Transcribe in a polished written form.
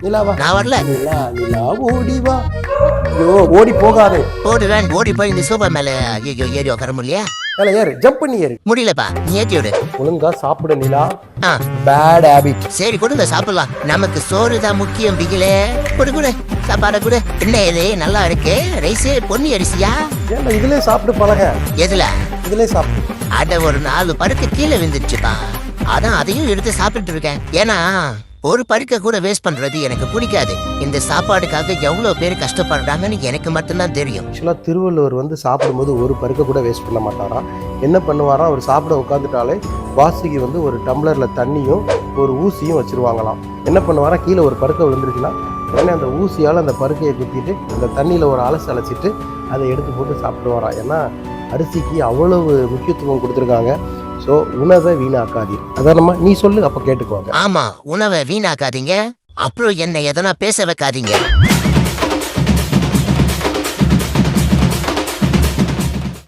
நிலாவா? நான் வரல. நிலா நிலா ஓடி வா. ஐயோ ஓடி போகாதே. ஓடுவேன், ஓடி போய் இந்த சோபா மேல ஐயோ ஏறி உட்கார முடியலையா? மேல ஏறு, ஜம்ப் பண்ணி ஏறு. முடியலப்பா, நீ ஏத்தி விடு. ஒழுங்கா சாப்பிடு நிலா. ஆ, பேட் ஹேபிட். சரி கொடுங்க சாப்பிடலாம். நமக்கு சோறு தான் முக்கியம் பிகிலே. குடு குடு, சாப்பாடு குடு. என்ன இது நல்லா இருக்கு? ரைஸ் பொன்னி அரிசியா? ஏன்டா இதுலயே சாப்பிட்டு பழக. எதுல? இதுலயே சாப்பிடு. அட ஒரு 4 பருக்கு கீழே விழுந்துருச்சுப்பா. அதான் அதையும் எடுத்து சாப்பிட்டு இருக்கேன். ஏன்னா ஒரு பருக்க கூட வேஸ்ட் பண்றது எனக்கு பிடிக்காது. இந்த சாப்பாடுக்காக எவ்வளவு பேர் கஷ்டப்படுறாங்கன்னு எனக்கு மட்டும்தான் தெரியும். ஆக்சுவலா திருவள்ளுவர் வந்து சாப்பிடும்போது ஒரு பருக்க கூட வேஸ்ட் பண்ண மாட்டாராம். என்ன பண்ணுவாராம், அவர் சாப்பிட உட்காந்துட்டாலே வாசிக்கு வந்து ஒரு டம்ளர்ல தண்ணியும் ஒரு ஊசியும் வச்சிருவாங்களாம். என்ன பண்ணுவாராம், கீழே ஒரு பருக்க விழுந்துருச்சுன்னா உடனே அந்த ஊசியால் அந்த பருக்கையை குத்திட்டு அந்த தண்ணியில் ஒரு அலசிட்டு அதை எடுத்து போட்டு சாப்பிடுவாராம். ஏன்னா அரிசிக்கு அவ்வளவு முக்கியத்துவம் கொடுத்துருக்காங்க. ஸோ உணவை வீணாக்காதீர். அதானம்மா நீ சொல்லு, அப்போ கேட்டுக்குவாங்க. ஆமா, உணவை வீணாக்காதீங்க. அப்புறம் என்ன எதனா பேச வைக்காதீங்க.